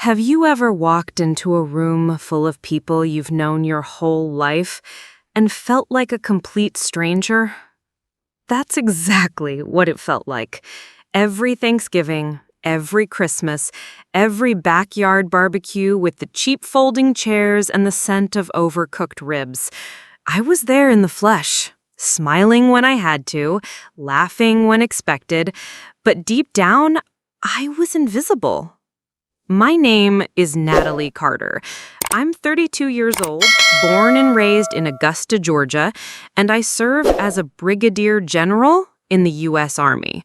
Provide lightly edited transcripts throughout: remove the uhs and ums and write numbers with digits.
Have you ever walked into a room full of people you've known your whole life and felt like a complete stranger? That's exactly what it felt like. Every Thanksgiving, every Christmas, every backyard barbecue with the cheap folding chairs and the scent of overcooked ribs. I was there in the flesh, smiling when I had to, laughing when expected, but deep down, I was invisible. My name is Natalie Carter. I'm 32 years old, born and raised in Augusta, Georgia, and I serve as a brigadier general in the U.S. Army.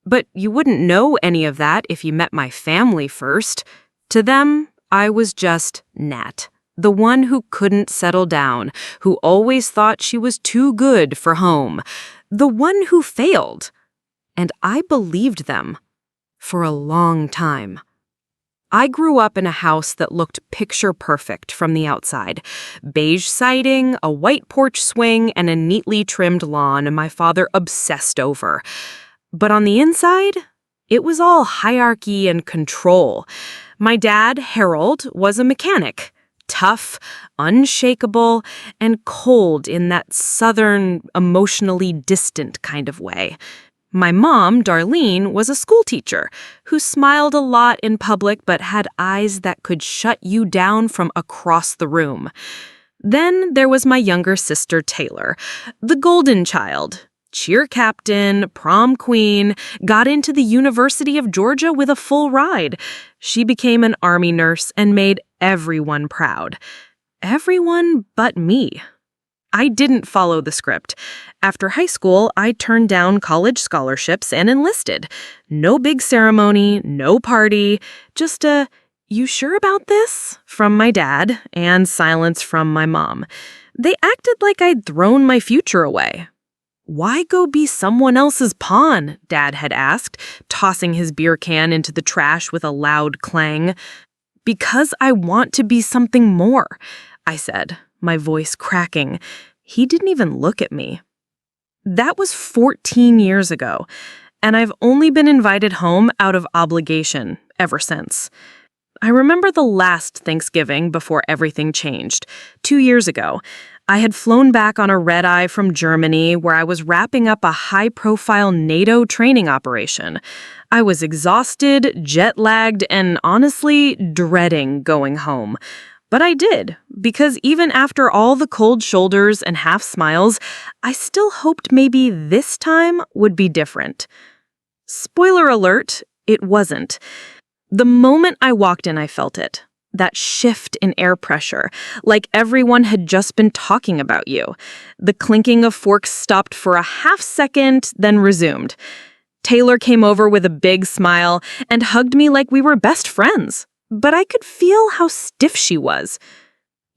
But you wouldn't know any of that if you met my family first. To them, I was just Nat, the one who couldn't settle down, who always thought she was too good for home, the one who failed. And I believed them for a long time. I grew up in a house that looked picture perfect from the outside. Beige siding, a white porch swing, and a neatly trimmed lawn my father obsessed over. But on the inside, it was all hierarchy and control. My dad, Harold, was a mechanic. Tough, unshakable, and cold in that southern, emotionally distant kind of way. My mom, Darlene, was a schoolteacher who smiled a lot in public but had eyes that could shut you down from across the room. Then there was my younger sister, Taylor, the golden child, cheer captain, prom queen, got into the University of Georgia with a full ride. She became an Army nurse and made everyone proud. Everyone but me. I didn't follow the script. After high school, I turned down college scholarships and enlisted. No big ceremony, no party, just a, "You sure about this?" from my dad and silence from my mom. They acted like I'd thrown my future away. "Why go be someone else's pawn?" Dad had asked, tossing his beer can into the trash with a loud clang. "Because I want to be something more," I said, my voice cracking. He didn't even look at me. That was 14 years ago, and I've only been invited home out of obligation ever since. I remember the last Thanksgiving before everything changed, 2 years ago. I had flown back on a red-eye from Germany where I was wrapping up a high-profile NATO training operation. I was exhausted, jet-lagged, and honestly dreading going home. But I did, because even after all the cold shoulders and half smiles, I still hoped maybe this time would be different. Spoiler alert, it wasn't. The moment I walked in, I felt it. That shift in air pressure, like everyone had just been talking about you. The clinking of forks stopped for a half second, then resumed. Taylor came over with a big smile and hugged me like we were best friends. But I could feel how stiff she was.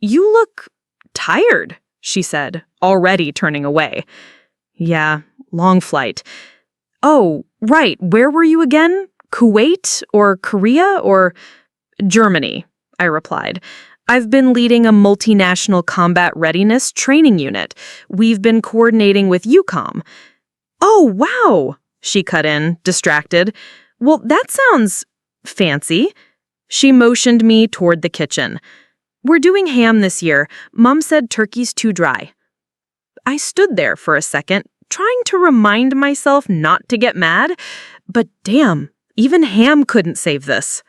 "You look tired," she said, already turning away. "Yeah, long flight." "Oh, right, where were you again? Kuwait or Korea or—" "Germany," I replied. "I've been leading a multinational combat readiness training unit. We've been coordinating with EUCOM." "Oh, wow," she cut in, distracted. "Well, that sounds fancy." She motioned me toward the kitchen. "We're doing ham this year. Mom said turkey's too dry." I stood there for a second, trying to remind myself not to get mad, but damn, even ham couldn't save this.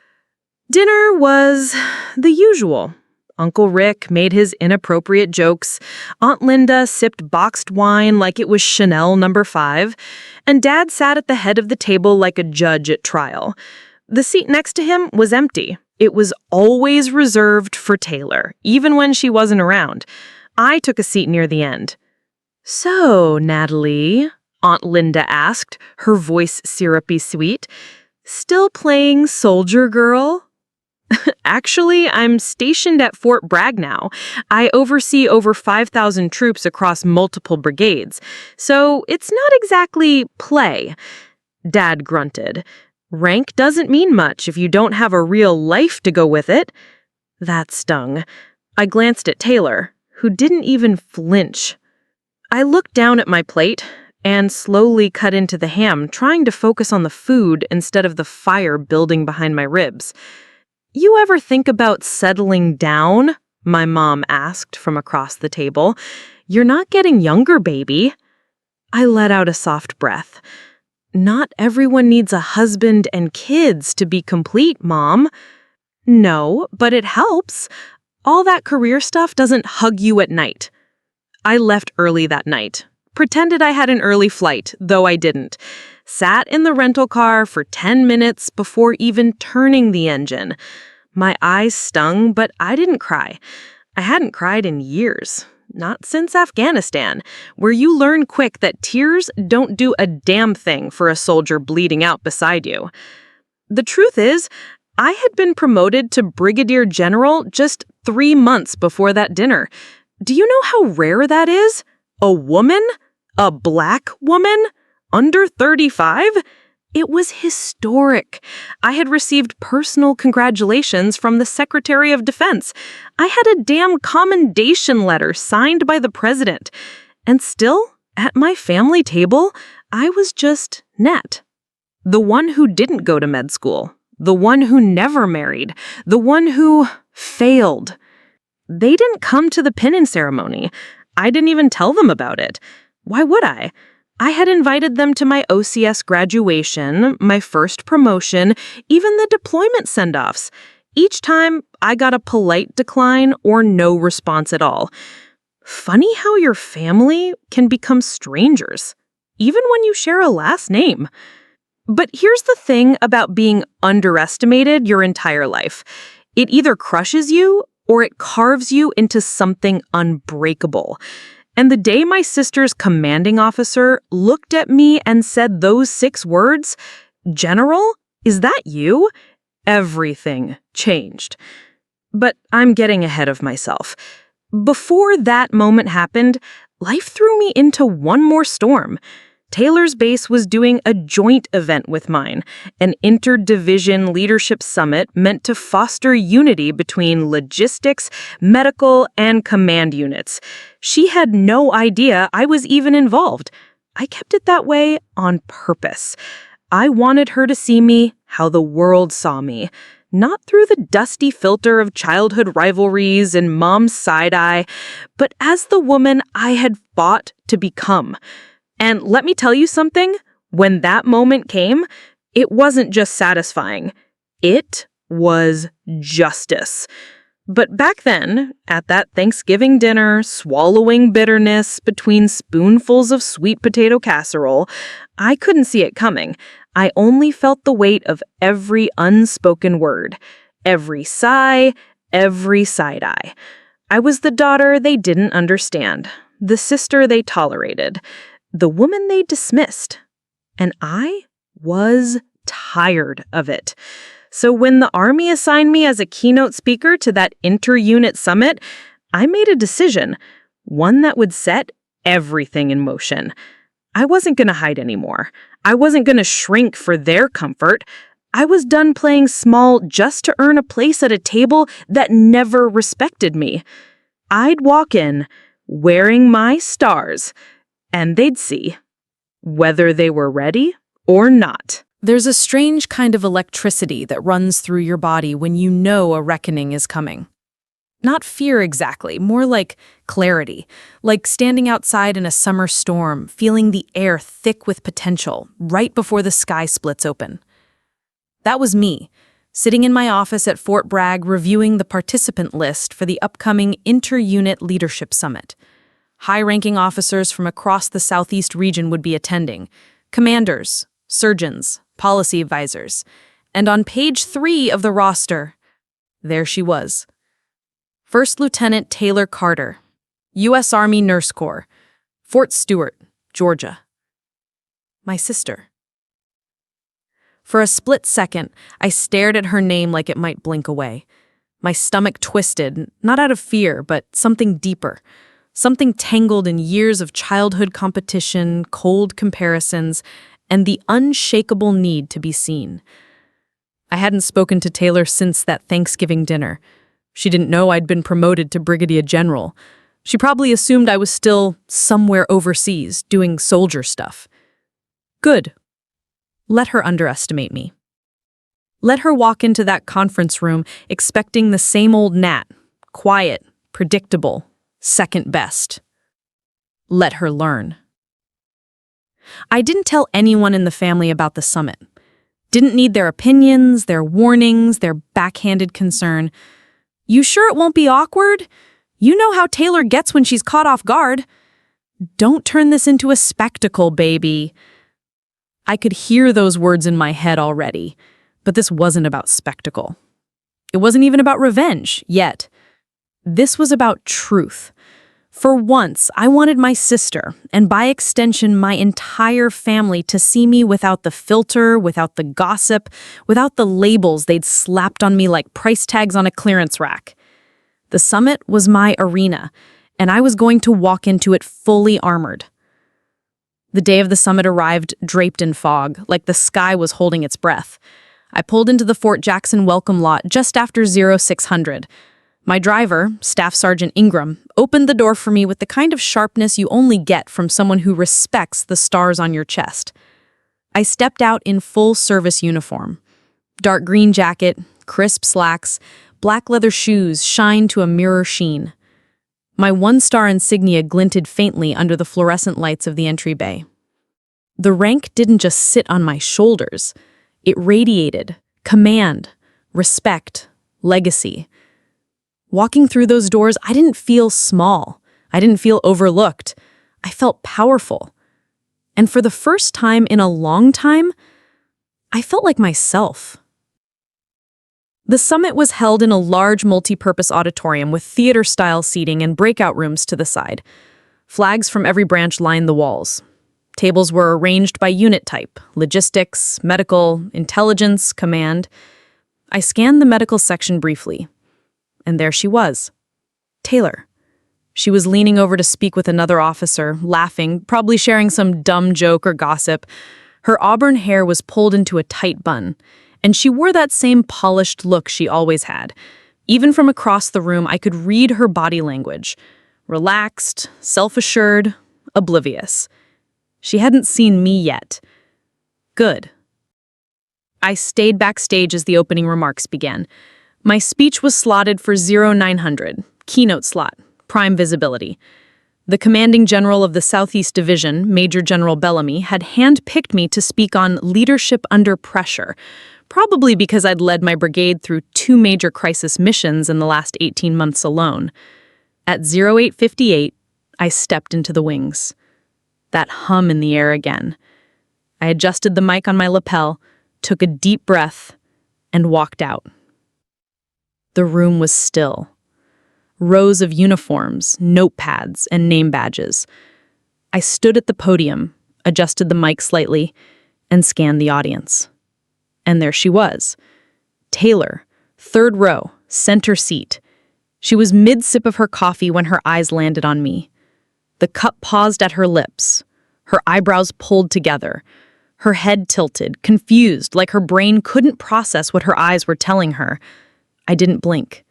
Dinner was the usual. Uncle Rick made his inappropriate jokes, Aunt Linda sipped boxed wine like it was Chanel No. 5, and Dad sat at the head of the table like a judge at trial. The seat next to him was empty. It was always reserved for Taylor, even when she wasn't around. I took a seat near the end. "So, Natalie," Aunt Linda asked, her voice syrupy sweet, "still playing soldier girl?" "Actually, I'm stationed at Fort Bragg now. I oversee over 5,000 troops across multiple brigades, so it's not exactly play," Dad grunted. "Rank doesn't mean much if you don't have a real life to go with it." That stung. I glanced at Taylor, who didn't even flinch. I looked down at my plate and slowly cut into the ham, trying to focus on the food instead of the fire building behind my ribs. "You ever think about settling down?" my mom asked from across the table. "You're not getting younger, baby." I let out a soft breath. "Not everyone needs a husband and kids to be complete, Mom." "No, but it helps. All that career stuff doesn't hug you at night." I left early that night. Pretended I had an early flight, though I didn't. Sat in the rental car for 10 minutes before even turning the engine. My eyes stung, but I didn't cry. I hadn't cried in years. Not since Afghanistan, where you learn quick that tears don't do a damn thing for a soldier bleeding out beside you. The truth is, I had been promoted to brigadier general just 3 months before that dinner. Do you know how rare that is? A woman? A black woman? Under 35? It was historic. I had received personal congratulations from the Secretary of Defense. I had a damn commendation letter signed by the president. And still, at my family table, I was just Net. The one who didn't go to med school. The one who never married. The one who failed. They didn't come to the pinning ceremony. I didn't even tell them about it. Why would I? I had invited them to my OCS graduation, my first promotion, even the deployment send-offs. Each time, I got a polite decline or no response at all. Funny how your family can become strangers, even when you share a last name. But here's the thing about being underestimated your entire life. It either crushes you or it carves you into something unbreakable. And the day my sister's commanding officer looked at me and said those 6 words, "General, is that you?" everything changed. But I'm getting ahead of myself. Before that moment happened, life threw me into one more storm. Taylor's base was doing a joint event with mine, an interdivision leadership summit meant to foster unity between logistics, medical, and command units. She had no idea I was even involved. I kept it that way on purpose. I wanted her to see me how the world saw me, not through the dusty filter of childhood rivalries and mom's side-eye, but as the woman I had fought to become. And let me tell you something, when that moment came, it wasn't just satisfying. It was justice. But back then, at that Thanksgiving dinner, swallowing bitterness between spoonfuls of sweet potato casserole, I couldn't see it coming. I only felt the weight of every unspoken word, every sigh, every side-eye. I was the daughter they didn't understand, the sister they tolerated, the woman they dismissed. And I was tired of it. So when the Army assigned me as a keynote speaker to that inter-unit summit, I made a decision, one that would set everything in motion. I wasn't going to hide anymore. I wasn't going to shrink for their comfort. I was done playing small just to earn a place at a table that never respected me. I'd walk in, wearing my stars, and they'd see, whether they were ready or not. There's a strange kind of electricity that runs through your body when you know a reckoning is coming. Not fear exactly, more like clarity, like standing outside in a summer storm, feeling the air thick with potential right before the sky splits open. That was me, sitting in my office at Fort Bragg reviewing the participant list for the upcoming Inter-Unit Leadership Summit. High-ranking officers from across the Southeast region would be attending, commanders, surgeons, policy advisors, and on page 3 of the roster, there she was. First Lieutenant Taylor Carter, U.S. Army Nurse Corps, Fort Stewart, Georgia. My sister. For a split second, I stared at her name like it might blink away. My stomach twisted, not out of fear, but something deeper. Something tangled in years of childhood competition, cold comparisons, and the unshakable need to be seen. I hadn't spoken to Taylor since that Thanksgiving dinner. She didn't know I'd been promoted to brigadier general. She probably assumed I was still somewhere overseas, doing soldier stuff. Good. Let her underestimate me. Let her walk into that conference room expecting the same old Nat, quiet, predictable, second best. Let her learn. I didn't tell anyone in the family about the summit. Didn't need their opinions, their warnings, their backhanded concern. You sure it won't be awkward? You know how Taylor gets when she's caught off guard. Don't turn this into a spectacle, baby. I could hear those words in my head already, but this wasn't about spectacle. It wasn't even about revenge, yet. This was about truth. For once, I wanted my sister, and by extension my entire family, to see me without the filter, without the gossip, without the labels they'd slapped on me like price tags on a clearance rack. The summit was my arena, and I was going to walk into it fully armored. The day of the summit arrived draped in fog, like the sky was holding its breath. I pulled into the Fort Jackson welcome lot just after 0600. My driver, Staff Sergeant Ingram, opened the door for me with the kind of sharpness you only get from someone who respects the stars on your chest. I stepped out in full service uniform. Dark green jacket, crisp slacks, black leather shoes shined to a mirror sheen. My one-star insignia glinted faintly under the fluorescent lights of the entry bay. The rank didn't just sit on my shoulders. It radiated command, respect, legacy. Walking through those doors, I didn't feel small. I didn't feel overlooked. I felt powerful. And for the first time in a long time, I felt like myself. The summit was held in a large multi-purpose auditorium with theater-style seating and breakout rooms to the side. Flags from every branch lined the walls. Tables were arranged by unit type: logistics, medical, intelligence, command. I scanned the medical section briefly. And there she was, Taylor. She was leaning over to speak with another officer, laughing, probably sharing some dumb joke or gossip. Her auburn hair was pulled into a tight bun, and she wore that same polished look she always had. Even from across the room, I could read her body language. Relaxed, self-assured, oblivious. She hadn't seen me yet. Good. I stayed backstage as the opening remarks began. My speech was slotted for 0900, keynote slot, prime visibility. The commanding general of the Southeast Division, Major General Bellamy, had hand-picked me to speak on leadership under pressure, probably because I'd led my brigade through 2 major crisis missions in the last 18 months alone. At 0858, I stepped into the wings. That hum in the air again. I adjusted the mic on my lapel, took a deep breath, and walked out. The room was still. Rows of uniforms, notepads, and name badges. I stood at the podium, adjusted the mic slightly, and scanned the audience. And there she was. Taylor, 3rd row, center seat. She was mid-sip of her coffee when her eyes landed on me. The cup paused at her lips, her eyebrows pulled together, her head tilted, confused, like her brain couldn't process what her eyes were telling her. I didn't blink.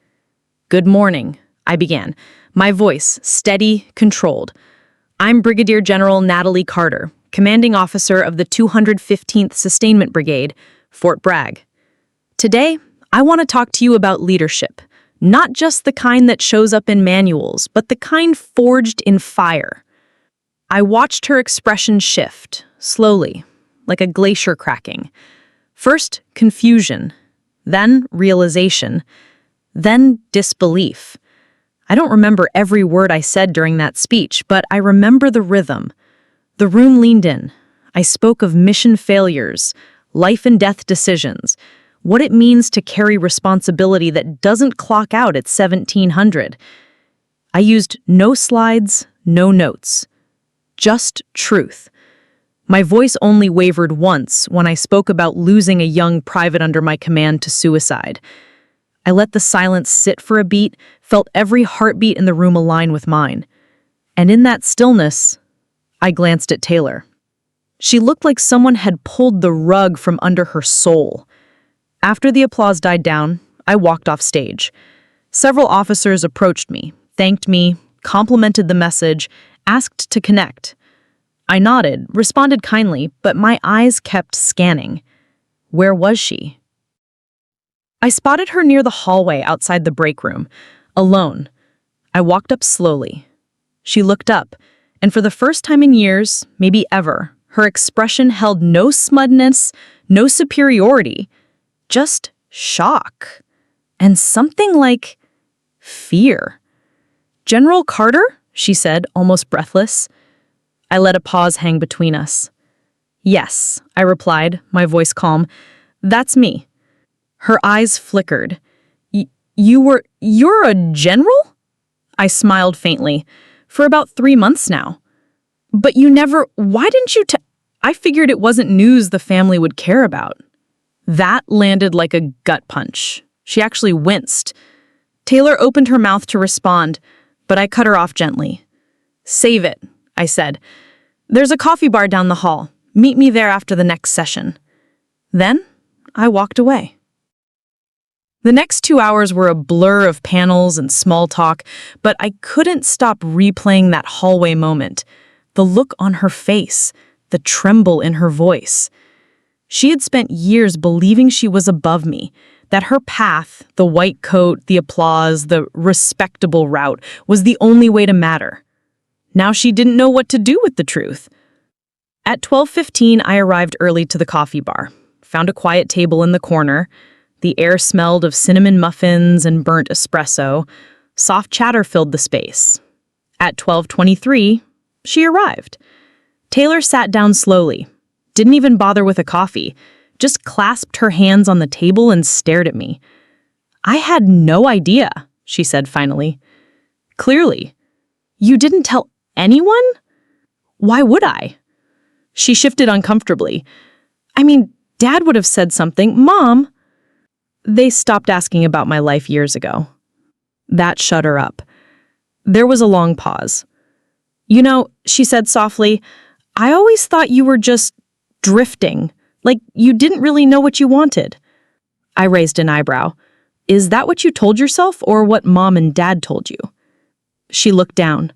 "Good morning," I began, my voice steady, controlled. "I'm Brigadier General Natalie Carter, commanding officer of the 215th Sustainment Brigade, Fort Bragg. Today, I want to talk to you about leadership, not just the kind that shows up in manuals, but the kind forged in fire." I watched her expression shift, slowly, like a glacier cracking. First, confusion, then realization, then disbelief. I don't remember every word I said during that speech, but I remember the rhythm. The room leaned in. I spoke of mission failures, life and death decisions, what it means to carry responsibility that doesn't clock out at 1700. I used no slides, no notes. Just truth. My voice only wavered once when I spoke about losing a young private under my command to suicide. I let the silence sit for a beat, felt every heartbeat in the room align with mine. And in that stillness, I glanced at Taylor. She looked like someone had pulled the rug from under her soul. After the applause died down, I walked off stage. Several officers approached me, thanked me, complimented the message, asked to connect. I nodded, responded kindly, but my eyes kept scanning. Where was she? I spotted her near the hallway outside the break room, alone. I walked up slowly. She looked up, and for the first time in years, maybe ever, her expression held no smug-ness, no superiority, just shock, and something like fear. "General Carter?" she said, almost breathless. I let a pause hang between us. "Yes," I replied, my voice calm. "That's me." Her eyes flickered. You're a general?" I smiled faintly. "For about 3 months now." "But why didn't you I figured it wasn't news the family would care about." That landed like a gut punch. She actually winced. Taylor opened her mouth to respond, but I cut her off gently. "Save it," I said. "There's a coffee bar down the hall. Meet me there after the next session." Then I walked away. The next 2 hours were a blur of panels and small talk, but I couldn't stop replaying that hallway moment. The look on her face, the tremble in her voice. She had spent years believing she was above me, that her path, the white coat, the applause, the respectable route, was the only way to matter. Now she didn't know what to do with the truth. At 12:15, I arrived early to the coffee bar, found a quiet table in the corner. The air smelled of cinnamon muffins and burnt espresso. Soft chatter filled the space. At 12:23, she arrived. Taylor sat down slowly, didn't even bother with a coffee, just clasped her hands on the table and stared at me. "I had no idea," she said finally. "Clearly. You didn't tell anyone? Why would I?" She shifted uncomfortably. "I mean, Dad would have said something. Mom." "They stopped asking about my life years ago." That shut her up. There was a long pause. "You know," she said softly, "I always thought you were just drifting, like you didn't really know what you wanted." I raised an eyebrow. "Is that what you told yourself or what Mom and Dad told you?" She looked down.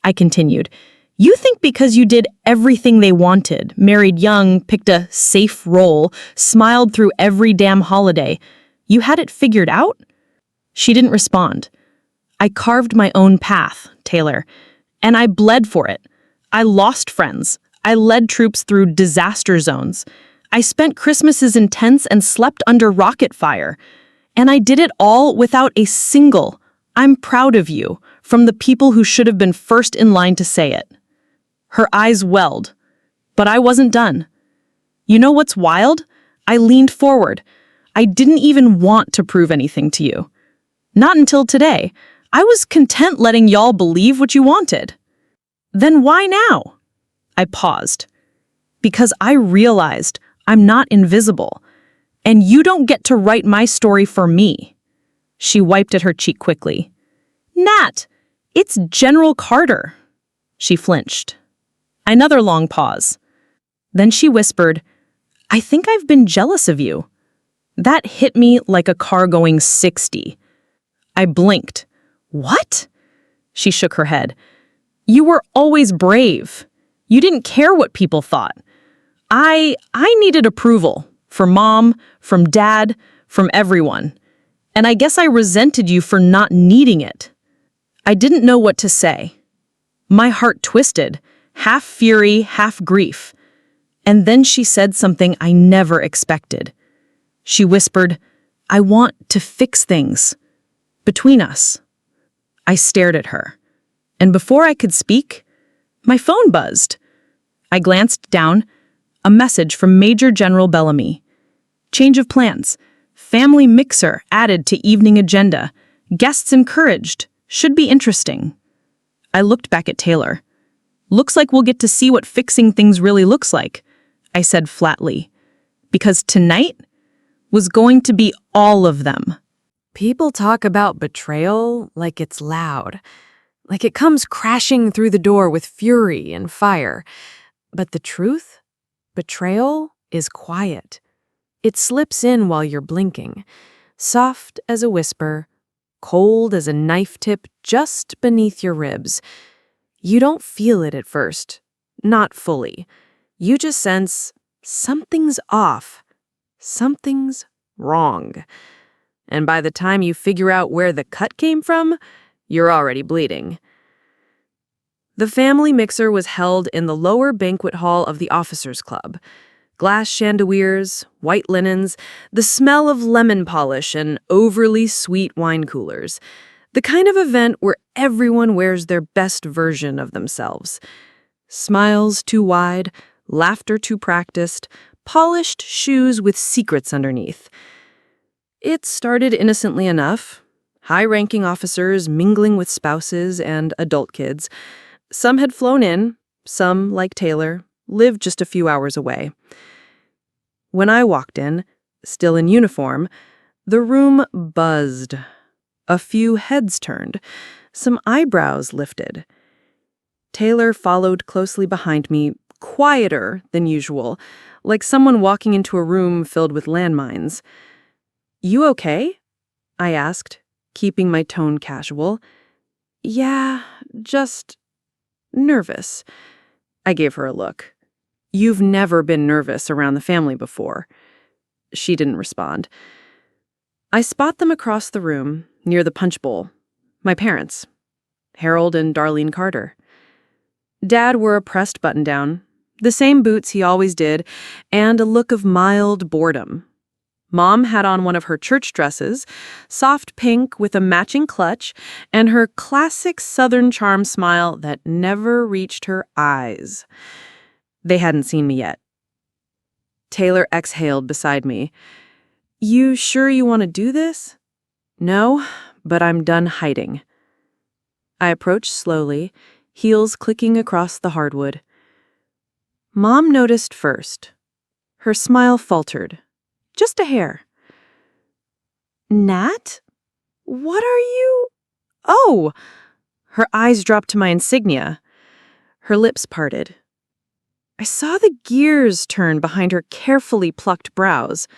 I continued, "You think because you did everything they wanted, married young, picked a safe role, smiled through every damn holiday, you had it figured out?" She didn't respond. "I carved my own path, Taylor, and I bled for it. I lost friends. I led troops through disaster zones. I spent Christmases in tents and slept under rocket fire. And I did it all without a single, 'I'm proud of you,' from the people who should have been first in line to say it." Her eyes welled. But I wasn't done. "You know what's wild?" I leaned forward. "I didn't even want to prove anything to you. Not until today. I was content letting y'all believe what you wanted." "Then why now?" I paused. "Because I realized I'm not invisible, and you don't get to write my story for me." She wiped at her cheek quickly. "Nat, it's General Carter." She flinched. Another long pause. Then she whispered, "I think I've been jealous of you." That hit me like a car going 60. I blinked. "What?" She shook her head. "You were always brave. You didn't care what people thought. I needed approval. From Mom, from Dad, from everyone. And I guess I resented you for not needing it." I didn't know what to say. My heart twisted, half fury, half grief. And then she said something I never expected. She whispered, "I want to fix things between us." I stared at her, and before I could speak, my phone buzzed. I glanced down, a message from Major General Bellamy. "Change of plans. Family mixer added to evening agenda. Guests encouraged. Should be interesting." I looked back at Taylor. "Looks like we'll get to see what fixing things really looks like," I said flatly, because tonight was going to be all of them. People talk about betrayal like it's loud, like it comes crashing through the door with fury and fire. But the truth? Betrayal is quiet. It slips in while you're blinking, soft as a whisper, cold as a knife tip just beneath your ribs. You don't feel it at first, not fully. You just sense something's off, something's wrong. and by the time you figure out where the cut came from, you're already bleeding. The family mixer was held in the lower banquet hall of the officers' club. Glass chandeliers, white linens, the smell of lemon polish, and overly sweet wine coolers. The kind of event where everyone wears their best version of themselves. Smiles too wide, laughter too practiced, polished shoes with secrets underneath. It started innocently enough. High-ranking officers mingling with spouses and adult kids. Some had flown in, some, like Taylor, lived just a few hours away. When I walked in, still in uniform, the room buzzed. A few heads turned, some eyebrows lifted. Taylor followed closely behind me, quieter than usual, like someone walking into a room filled with landmines. "You okay?" I asked, keeping my tone casual. "Yeah, just nervous." I gave her a look. "You've never been nervous around the family before." She didn't respond. I spot them across the room, near the punch bowl. My parents, Harold and Darlene Carter. Dad wore a pressed button-down, the same boots he always did, and a look of mild boredom. Mom had on one of her church dresses, soft pink with a matching clutch, and her classic Southern charm smile that never reached her eyes. They hadn't seen me yet. Taylor exhaled beside me. "You sure you want to do this?" "No, but I'm done hiding." I approached slowly, heels clicking across the hardwood. Mom noticed first. Her smile faltered. Just a hair. "Nat? What are you—" "Oh!" Her eyes dropped to my insignia. Her lips parted. I saw the gears turn behind her carefully plucked brows.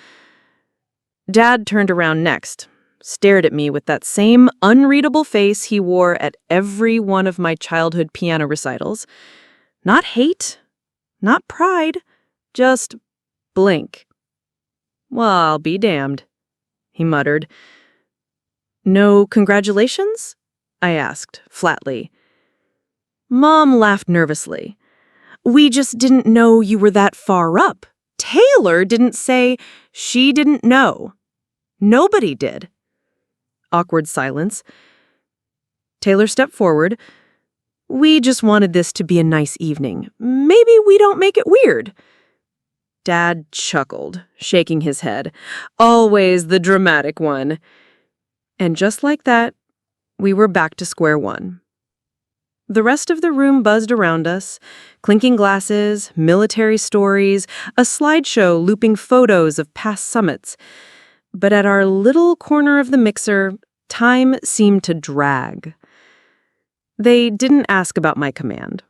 Dad turned around next, stared at me with that same unreadable face he wore at every one of my childhood piano recitals. Not hate, not pride, just blink. "Well, I'll be damned," he muttered. "No congratulations?" I asked, flatly. Mom laughed nervously. "We just didn't know you were that far up. Taylor didn't say she didn't know. Nobody did." Awkward silence. Taylor stepped forward. "We just wanted this to be a nice evening. Maybe we don't make it weird." Dad chuckled, shaking his head. Always the dramatic one. And just like that, we were back to square one. The rest of the room buzzed around us, clinking glasses, military stories, a slideshow looping photos of past summits. But at our little corner of the mixer, time seemed to drag. They didn't ask about my command.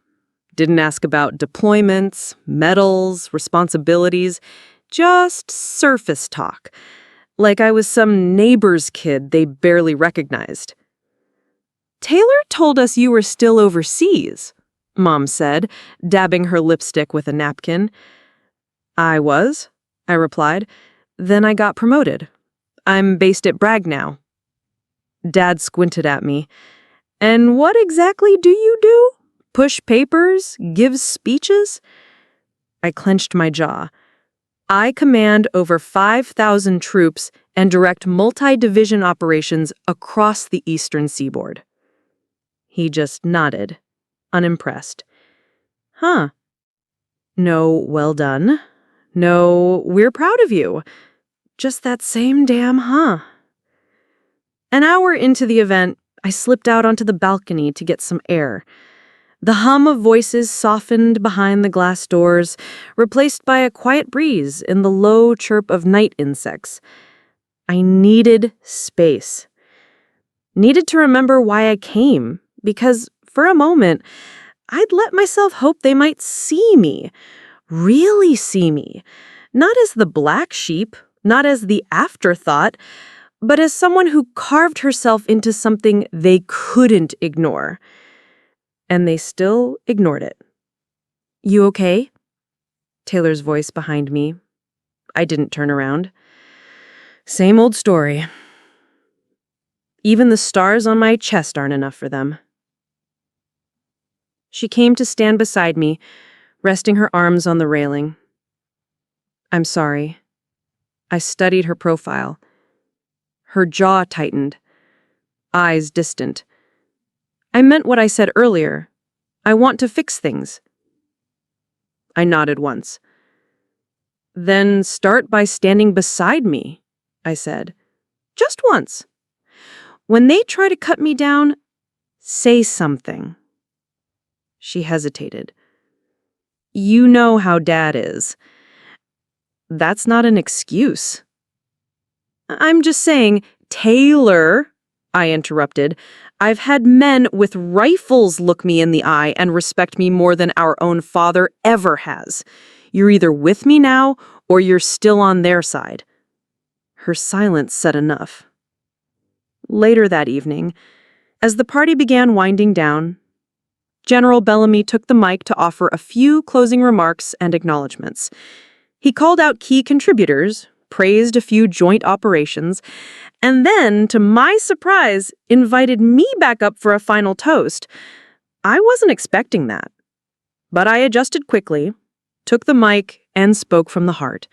Didn't ask about deployments, medals, responsibilities, just surface talk, like I was some neighbor's kid they barely recognized. "Taylor told us you were still overseas," Mom said, dabbing her lipstick with a napkin. "I was," I replied. "Then I got promoted. I'm based at Bragg now." Dad squinted at me. "And what exactly do you do? Push papers? Give speeches?" I clenched my jaw. "I command over 5,000 troops and direct multi-division operations across the eastern seaboard." He just nodded, unimpressed. "Huh. No, well done. No, we're proud of you. Just that same damn huh." An hour into the event, I slipped out onto the balcony to get some air. The hum of voices softened behind the glass doors, replaced by a quiet breeze in the low chirp of night insects. I needed space. Needed to remember why I came, because for a moment, I'd let myself hope they might see me, really see me, not as the black sheep, not as the afterthought, but as someone who carved herself into something they couldn't ignore. And they still ignored it. "You okay?" Taylor's voice behind me. I didn't turn around. "Same old story." Even the stars on my chest aren't enough for them. She came to stand beside me, resting her arms on the railing. I'm sorry. I studied her profile. Her jaw tightened, eyes distant. I meant what I said earlier. I want to fix things. I nodded once. Then start by standing beside me, I said. Just once. When they try to cut me down, say something. She hesitated. You know how Dad is. That's not an excuse. I'm just saying, Taylor, I interrupted. I've had men with rifles look me in the eye and respect me more than our own father ever has. You're either with me now or you're still on their side. Her silence said enough. Later that evening, as the party began winding down, General Bellamy took the mic to offer a few closing remarks and acknowledgments. He called out key contributors, praised a few joint operations, and then, to my surprise, invited me back up for a final toast. I wasn't expecting that. But I adjusted quickly, took the mic, and spoke from the heart.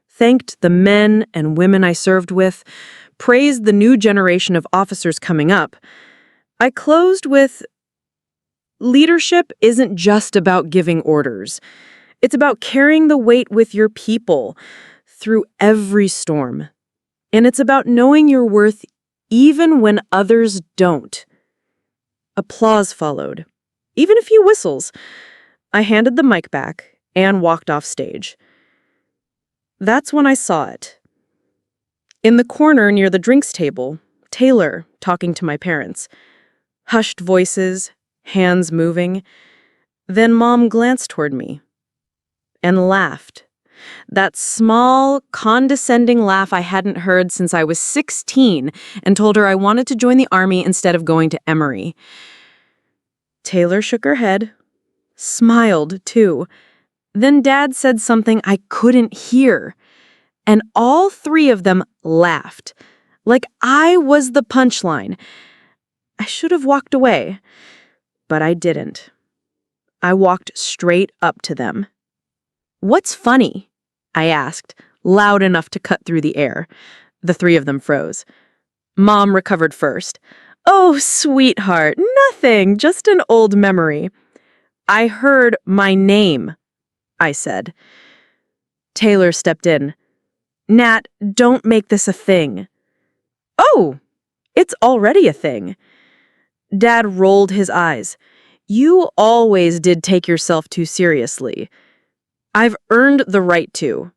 Thanked the men and women I served with, praised the new generation of officers coming up. I closed with, leadership isn't just about giving orders. It's about carrying the weight with your people through every storm. And it's about knowing your worth even when others don't. Applause followed, even a few whistles. I handed the mic back and walked off stage. That's when I saw it. In the corner near the drinks table, Taylor talking to my parents. Hushed voices, hands moving. Then Mom glanced toward me and laughed. That small, condescending laugh I hadn't heard since I was 16 and told her I wanted to join the army instead of going to Emory. Taylor shook her head, smiled too. Then Dad said something I couldn't hear, and all three of them laughed, like I was the punchline. I should have walked away, but I didn't. I walked straight up to them. What's funny? I asked, loud enough to cut through the air. The three of them froze. Mom recovered first. Oh, sweetheart, nothing, just an old memory. I heard my name, I said. Taylor stepped in. Nat, don't make this a thing. Oh, it's already a thing. Dad rolled his eyes. You always did take yourself too seriously. I've earned the right to,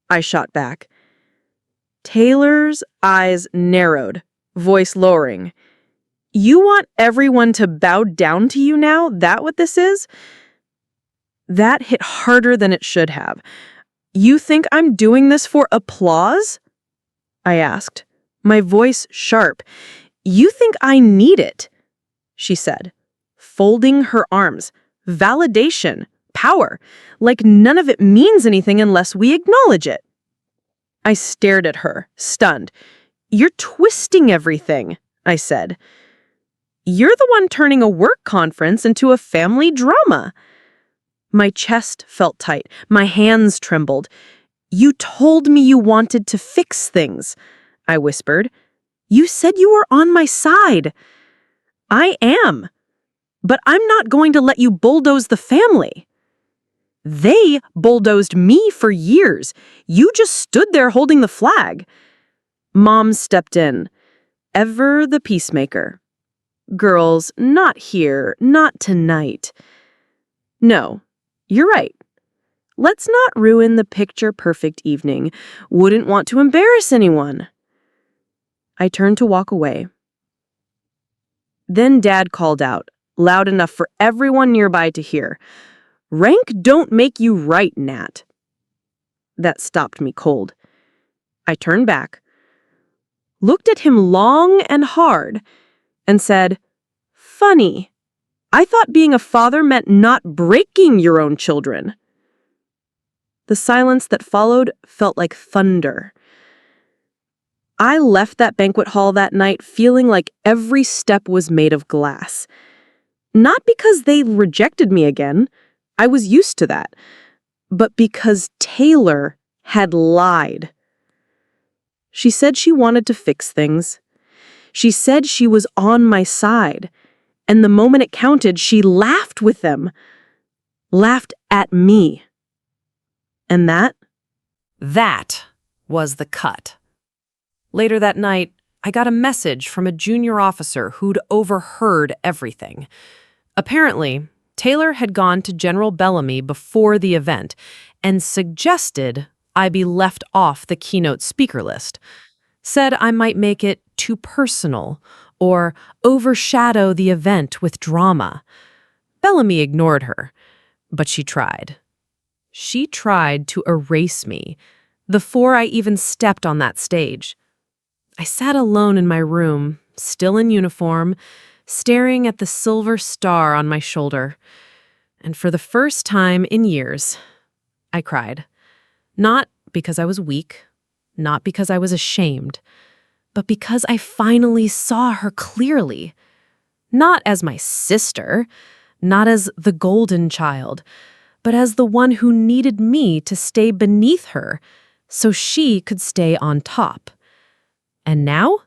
I shot back. Taylor's eyes narrowed, voice lowering. You want everyone to bow down to you now? That what this is? That hit harder than it should have. You think I'm doing this for applause? I asked, my voice sharp. You think I need it? She said, folding her arms. Validation. Power, like none of it means anything unless we acknowledge it. I stared at her, stunned. You're twisting everything, I said. You're the one turning a work conference into a family drama. My chest felt tight, my hands trembled. You told me you wanted to fix things, I whispered. You said you were on my side. I am, but I'm not going to let you bulldoze the family. They bulldozed me for years. You just stood there holding the flag. Mom stepped in, ever the peacemaker. Girls, not here, not tonight. No, you're right. Let's not ruin the picture-perfect evening. Wouldn't want to embarrass anyone. I turned to walk away. Then Dad called out, loud enough for everyone nearby to hear. Rank don't make you right, Nat. That stopped me cold. I turned back, looked at him long and hard, and said, Funny. I thought being a father meant not breaking your own children. The silence that followed felt like thunder. I left that banquet hall that night feeling like every step was made of glass. Not because they rejected me again, I was used to that, but because Taylor had lied. She said she wanted to fix things. She said she was on my side, and the moment it counted, she laughed with them. Laughed at me. And That was the cut. Later that night, I got a message from a junior officer who'd overheard everything. Apparently, Taylor had gone to General Bellamy before the event and suggested I be left off the keynote speaker list. Said I might make it too personal or overshadow the event with drama. Bellamy ignored her, but she tried. She tried to erase me before I even stepped on that stage. I sat alone in my room, still in uniform, staring at the silver star on my shoulder. And for the first time in years, I cried. Not because I was weak, not because I was ashamed, but because I finally saw her clearly. Not as my sister, not as the golden child, but as the one who needed me to stay beneath her so she could stay on top. And now?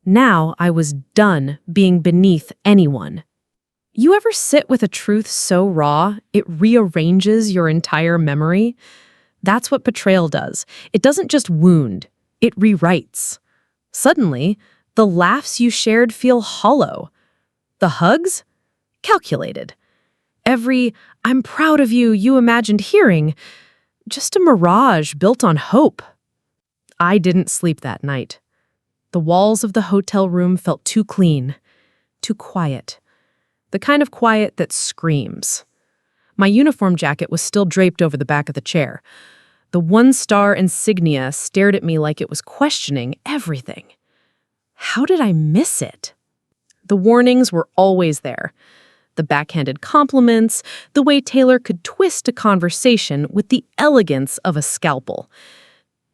Now I was done being beneath anyone. You ever sit with a truth so raw, it rearranges your entire memory? That's what betrayal does. It doesn't just wound, it rewrites. Suddenly, the laughs you shared feel hollow. The hugs? Calculated. Every "I'm proud of you" you imagined hearing, just a mirage built on hope. I didn't sleep that night. The walls of the hotel room felt too clean, too quiet. The kind of quiet that screams. My uniform jacket was still draped over the back of the chair. The one-star insignia stared at me like it was questioning everything. How did I miss it? The warnings were always there. The backhanded compliments, the way Taylor could twist a conversation with the elegance of a scalpel.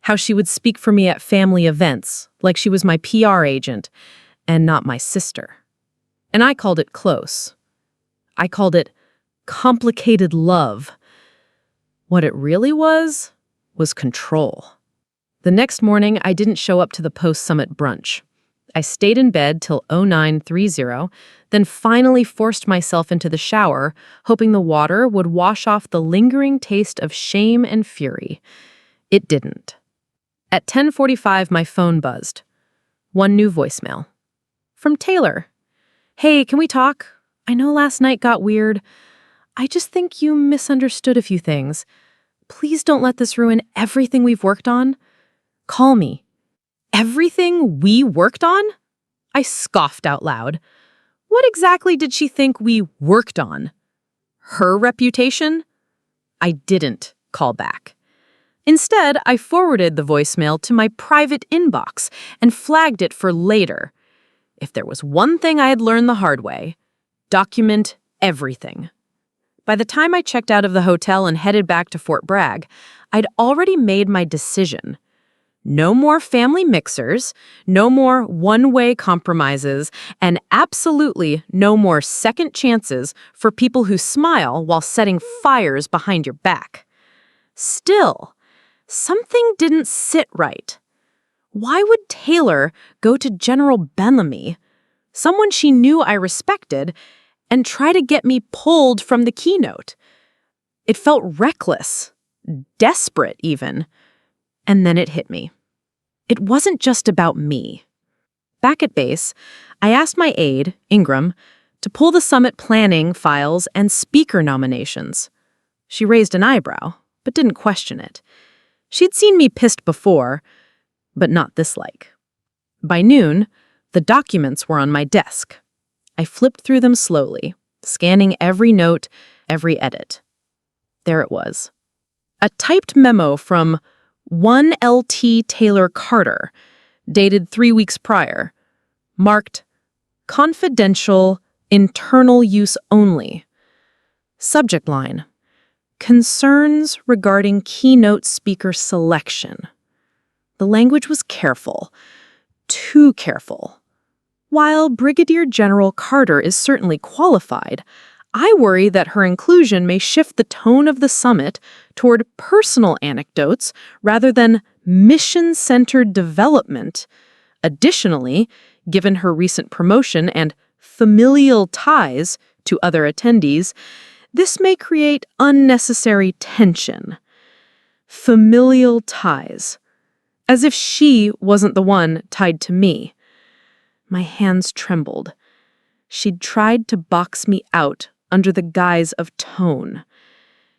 How she would speak for me at family events, like she was my PR agent, and not my sister. And I called it close. I called it complicated love. What it really was control. The next morning, I didn't show up to the post-summit brunch. I stayed in bed till 0930, then finally forced myself into the shower, hoping the water would wash off the lingering taste of shame and fury. It didn't. At 10:45, my phone buzzed. One new voicemail. From Taylor. "Hey, can we talk? I know last night got weird. I just think you misunderstood a few things. Please don't let this ruin everything we've worked on. Call me." Everything we worked on? I scoffed out loud. What exactly did she think we worked on? Her reputation? I didn't call back. Instead, I forwarded the voicemail to my private inbox and flagged it for later. If there was one thing I had learned the hard way, document everything. By the time I checked out of the hotel and headed back to Fort Bragg, I'd already made my decision. No more family mixers, no more one-way compromises, and absolutely no more second chances for people who smile while setting fires behind your back. Still, something didn't sit right. Why would Taylor go to General Bellamy, someone she knew I respected, and try to get me pulled from the keynote? It felt reckless, desperate even. And then it hit me. It wasn't just about me. Back at base, I asked my aide, Ingram, to pull the summit planning files and speaker nominations. She raised an eyebrow, but didn't question it. She'd seen me pissed before, but not this like. By noon, the documents were on my desk. I flipped through them slowly, scanning every note, every edit. There it was. A typed memo from 1LT Taylor Carter, dated 3 weeks prior, marked confidential, internal use only. Subject line: concerns regarding keynote speaker selection. The language was careful, too careful. While Brigadier General Carter is certainly qualified, I worry that her inclusion may shift the tone of the summit toward personal anecdotes rather than mission-centered development. Additionally, given her recent promotion and familial ties to other attendees, this may create unnecessary tension. Familial ties. As if she wasn't the one tied to me. My hands trembled. She'd tried to box me out under the guise of tone.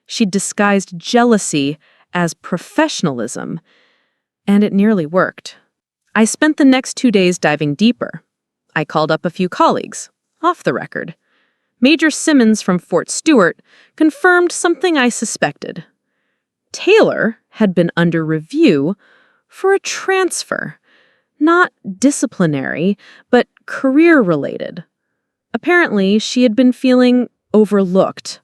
She'd disguised jealousy as professionalism, and it nearly worked. I spent the next 2 days diving deeper. I called up a few colleagues, off the record. Major Simmons from Fort Stewart confirmed something I suspected. Taylor had been under review for a transfer, not disciplinary, but career-related. Apparently, she had been feeling overlooked,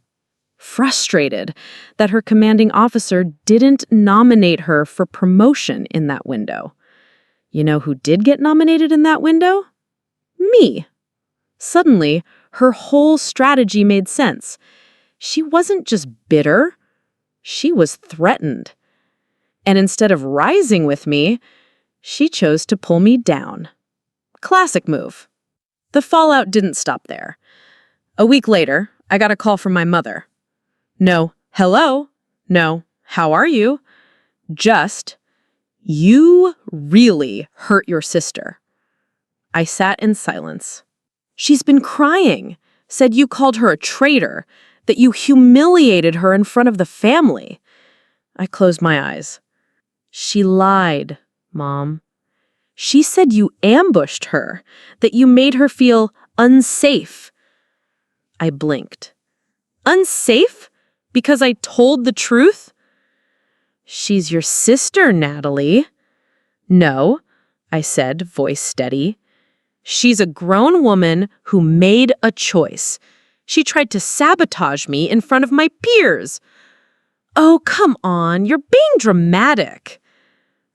frustrated that her commanding officer didn't nominate her for promotion in that window. You know who did get nominated in that window? Me. Suddenly, her whole strategy made sense. She wasn't just bitter, she was threatened. And instead of rising with me, she chose to pull me down. Classic move. The fallout didn't stop there. A week later, I got a call from my mother. No, hello. No, how are you? Just, you really hurt your sister. I sat in silence. She's been crying, said you called her a traitor, that you humiliated her in front of the family. I closed my eyes. She lied, Mom. She said you ambushed her, that you made her feel unsafe. I blinked. Unsafe? Because I told the truth? She's your sister, Natalie. No, I said, voice steady. She's a grown woman who made a choice. She tried to sabotage me in front of my peers. Oh, come on, you're being dramatic.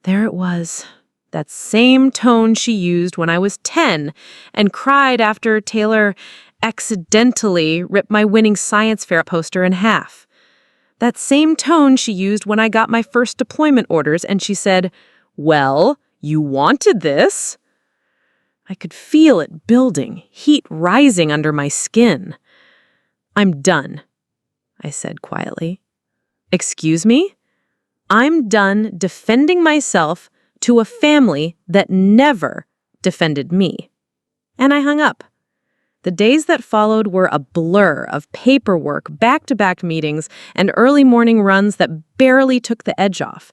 There it was, that same tone she used when I was 10 and cried after Taylor accidentally ripped my winning science fair poster in half. That same tone she used when I got my first deployment orders and she said, "Well, you wanted this." I could feel it building, heat rising under my skin. I'm done, I said quietly. Excuse me? I'm done defending myself to a family that never defended me. And I hung up. The days that followed were a blur of paperwork, back-to-back meetings, and early morning runs that barely took the edge off.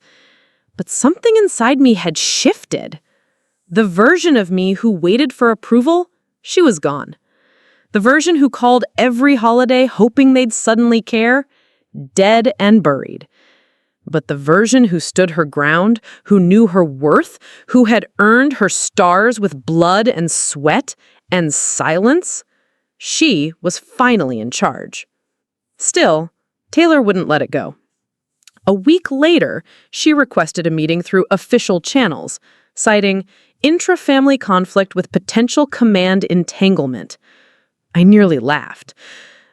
But something inside me had shifted. The version of me who waited for approval, she was gone. The version who called every holiday hoping they'd suddenly care, dead and buried. But the version who stood her ground, who knew her worth, who had earned her stars with blood and sweat and silence, she was finally in charge. Still, Taylor wouldn't let it go. A week later, she requested a meeting through official channels, citing intra-family conflict with potential command entanglement. I nearly laughed,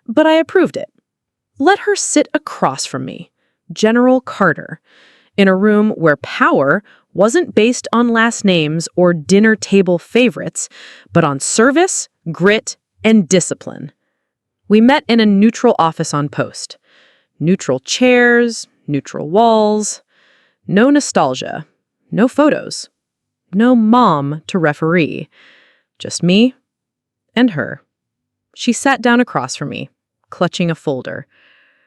but I approved it. Let her sit across from me, General Carter, in a room where power wasn't based on last names or dinner table favorites, but on service, grit, and discipline. We met in a neutral office on post. Neutral chairs, neutral walls, no nostalgia, no photos, no mom to referee, just me and her. She sat down across from me, clutching a folder.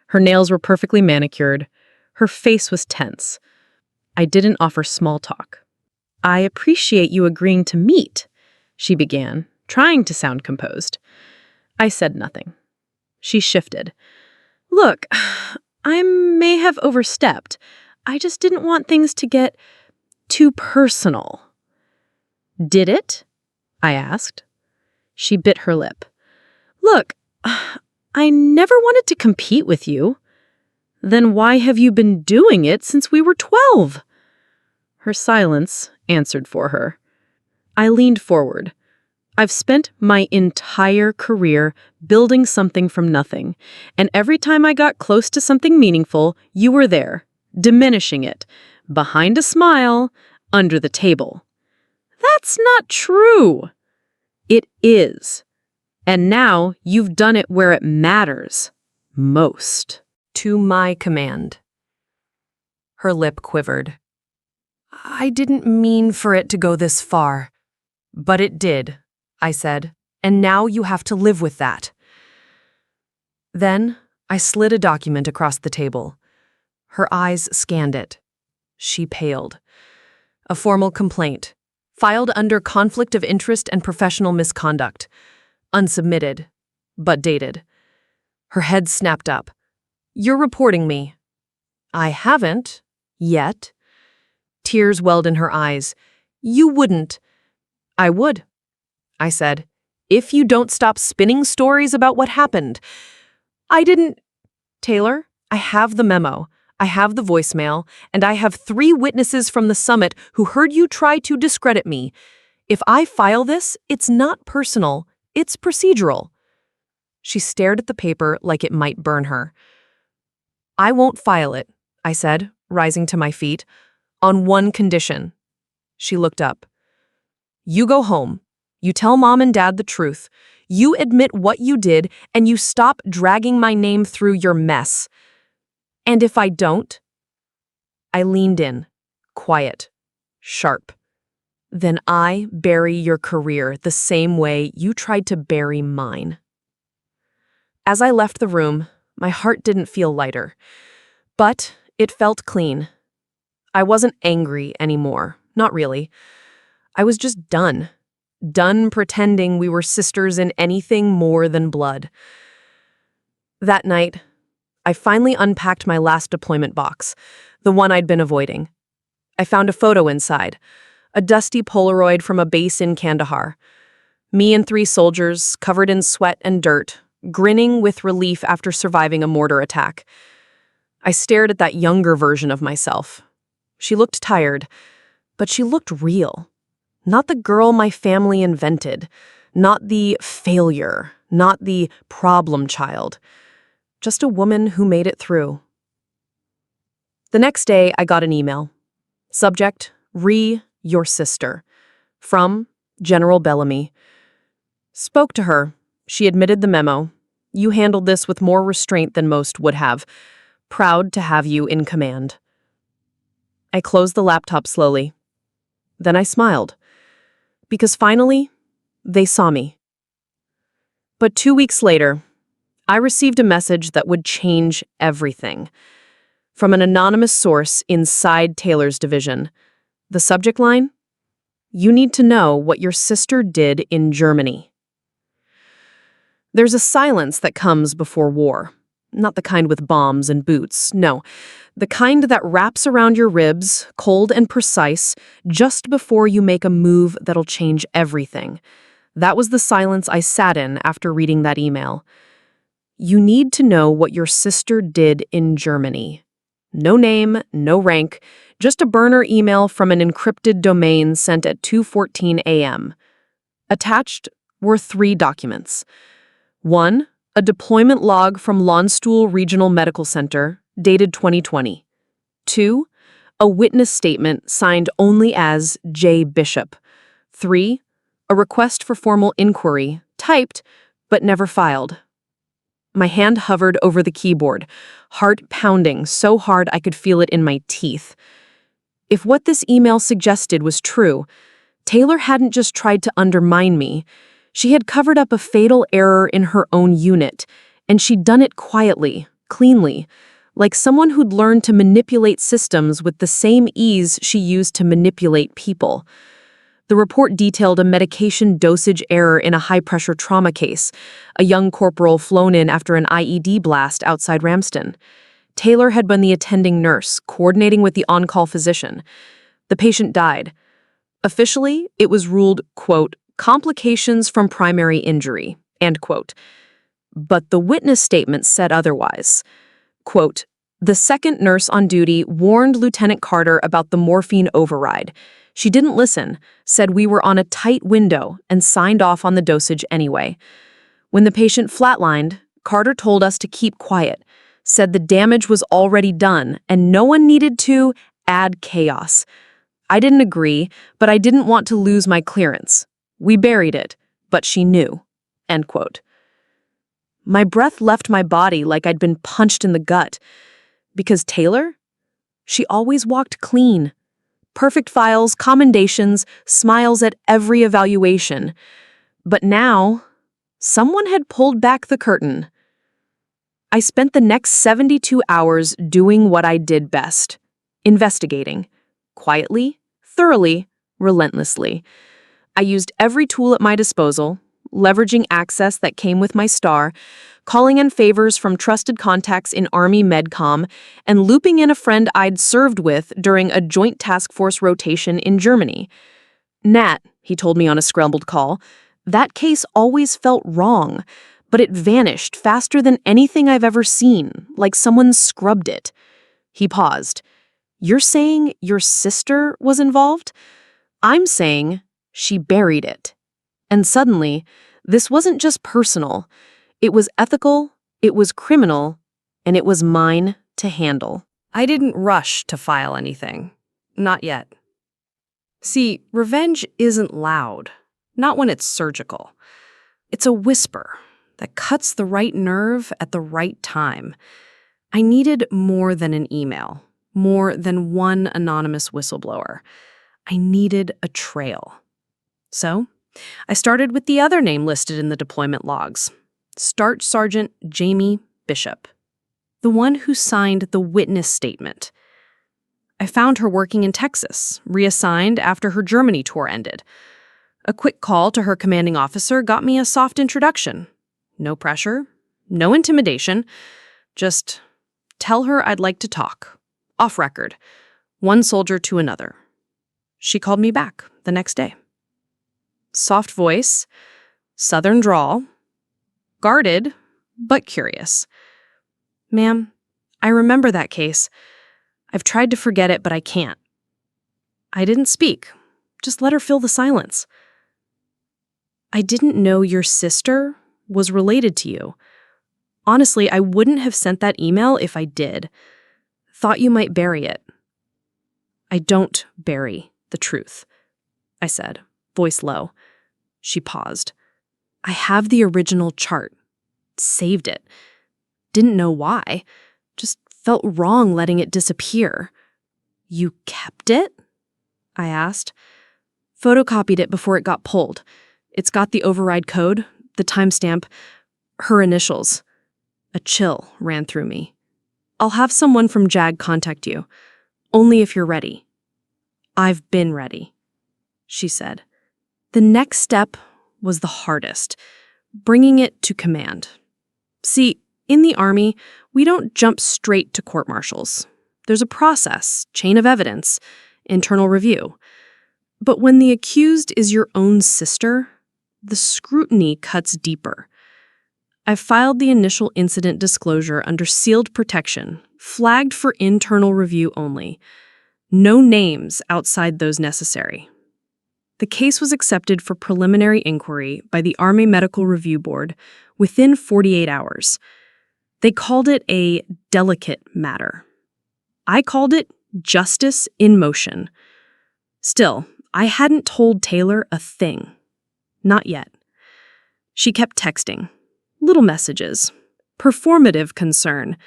Her nails were perfectly manicured. Her face was tense. I didn't offer small talk. I appreciate you agreeing to meet, she began, trying to sound composed. I said nothing. She shifted. Look, I may have overstepped. I just didn't want things to get too personal. Did it? I asked. She bit her lip. Look, I never wanted to compete with you. Then why have you been doing it since we were 12? Her silence answered for her. I leaned forward. I've spent my entire career building something from nothing, and every time I got close to something meaningful, you were there, diminishing it, behind a smile, under the table. That's not true. It is. And now you've done it where it matters most. To my command. Her lip quivered. I didn't mean for it to go this far. But it did, I said, and now you have to live with that. Then I slid a document across the table. Her eyes scanned it. She paled. A formal complaint, filed under conflict of interest and professional misconduct. Unsubmitted, but dated. Her head snapped up. You're reporting me. I haven't, yet. Tears welled in her eyes. You wouldn't. I would, I said, if you don't stop spinning stories about what happened. I didn't. Taylor, I have the memo. I have the voicemail, and I have 3 witnesses from the summit who heard you try to discredit me. If I file this, it's not personal, it's procedural. She stared at the paper like it might burn her. I won't file it, I said, rising to my feet, on one condition. She looked up. You go home. You tell Mom and Dad the truth. You admit what you did, and you stop dragging my name through your mess. And if I don't? I leaned in, quiet, sharp. Then I bury your career the same way you tried to bury mine. As I left the room, my heart didn't feel lighter, but it felt clean. I wasn't angry anymore, not really. I was just done. Done pretending we were sisters in anything more than blood. That night, I finally unpacked my last deployment box, the one I'd been avoiding. I found a photo inside, a dusty Polaroid from a base in Kandahar. Me and 3 soldiers, covered in sweat and dirt, grinning with relief after surviving a mortar attack. I stared at that younger version of myself. She looked tired, but she looked real. Not the girl my family invented, not the failure, not the problem child. Just a woman who made it through. The next day, I got an email. Subject, your sister. From General Bellamy. Spoke to her. She admitted the memo. You handled this with more restraint than most would have. Proud to have you in command. I closed the laptop slowly. Then I smiled. Because finally, they saw me. But 2 weeks later, I received a message that would change everything. From an anonymous source inside Taylor's division. The subject line? You need to know what your sister did in Germany. There's a silence that comes before war. Not the kind with bombs and boots, no. The kind that wraps around your ribs, cold and precise, just before you make a move that'll change everything. That was the silence I sat in after reading that email. You need to know what your sister did in Germany. No name, no rank, just a burner email from an encrypted domain sent at 2:14 a.m. Attached were 3 documents. 1, a deployment log from Landstuhl Regional Medical Center, dated 2020. 2, a witness statement signed only as J. Bishop. 3, a request for formal inquiry, typed, but never filed. My hand hovered over the keyboard, heart pounding so hard I could feel it in my teeth. If what this email suggested was true, Taylor hadn't just tried to undermine me. She had covered up a fatal error in her own unit, and she'd done it quietly, cleanly, like someone who'd learned to manipulate systems with the same ease she used to manipulate people. The report detailed a medication dosage error in a high-pressure trauma case, a young corporal flown in after an IED blast outside Ramsden. Taylor had been the attending nurse, coordinating with the on-call physician. The patient died. Officially, it was ruled, quote, complications from primary injury, end quote. But the witness statement said otherwise. Quote, the second nurse on duty warned Lieutenant Carter about the morphine override. She didn't listen, said we were on a tight window, and signed off on the dosage anyway. When the patient flatlined, Carter told us to keep quiet, said the damage was already done and no one needed to add chaos. I didn't agree, but I didn't want to lose my clearance. We buried it, but she knew. End quote. My breath left my body like I'd been punched in the gut. Because Taylor? She always walked clean. Perfect files, commendations, smiles at every evaluation. But now, someone had pulled back the curtain. I spent the next 72 hours doing what I did best. Investigating. Quietly, thoroughly, relentlessly. I used every tool at my disposal, leveraging access that came with my star, calling in favors from trusted contacts in Army MedCom, and looping in a friend I'd served with during a joint task force rotation in Germany. Nat, he told me on a scrambled call, that case always felt wrong, but it vanished faster than anything I've ever seen, like someone scrubbed it. He paused. You're saying your sister was involved? I'm saying she buried it. And suddenly, this wasn't just personal. It was ethical, it was criminal, and it was mine to handle. I didn't rush to file anything. Not yet. See, revenge isn't loud. Not when it's surgical. It's a whisper that cuts the right nerve at the right time. I needed more than an email, more than one anonymous whistleblower. I needed a trail. So, I started with the other name listed in the deployment logs, Start Sergeant Jamie Bishop, the one who signed the witness statement. I found her working in Texas, reassigned after her Germany tour ended. A quick call to her commanding officer got me a soft introduction. No pressure, no intimidation, just tell her I'd like to talk, off record, one soldier to another. She called me back the next day. Soft voice, southern drawl, guarded, but curious. Ma'am, I remember that case. I've tried to forget it, but I can't. I didn't speak. Just let her fill the silence. I didn't know your sister was related to you. Honestly, I wouldn't have sent that email if I did. Thought you might bury it. I don't bury the truth, I said, voice low. She paused. I have the original chart. Saved it. Didn't know why. Just felt wrong letting it disappear. You kept it? I asked. Photocopied it before it got pulled. It's got the override code, the timestamp, her initials. A chill ran through me. I'll have someone from JAG contact you. Only if you're ready. I've been ready, she said. The next step was the hardest, bringing it to command. See, in the Army, we don't jump straight to court-martials. There's a process, chain of evidence, internal review. But when the accused is your own sister, the scrutiny cuts deeper. I filed the initial incident disclosure under sealed protection, flagged for internal review only. No names outside those necessary. The case was accepted for preliminary inquiry by the Army Medical Review Board within 48 hours. They called it a delicate matter. I called it justice in motion. Still, I hadn't told Taylor a thing. Not yet. She kept texting. Little messages. Performative concern.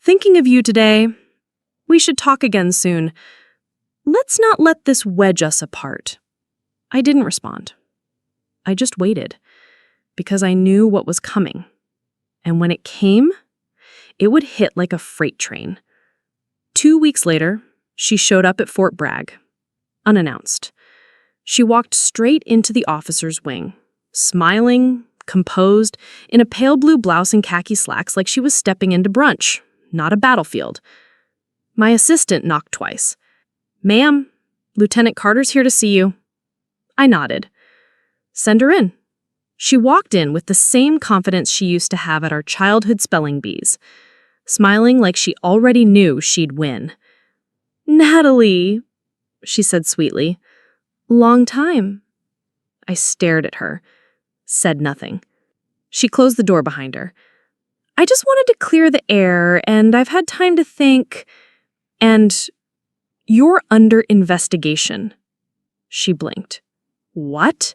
Thinking of you today. We should talk again soon. Let's not let this wedge us apart. I didn't respond. I just waited, because I knew what was coming. And when it came, it would hit like a freight train. 2 weeks later, she showed up at Fort Bragg, unannounced. She walked straight into the officer's wing, smiling, composed, in a pale blue blouse and khaki slacks like she was stepping into brunch, not a battlefield. My assistant knocked twice. Ma'am, Lieutenant Carter's here to see you. I nodded. Send her in. She walked in with the same confidence she used to have at our childhood spelling bees, smiling like she already knew she'd win. Natalie, she said sweetly. Long time. I stared at her, said nothing. She closed the door behind her. I just wanted to clear the air, and I've had time to think. And you're under investigation. She blinked. What?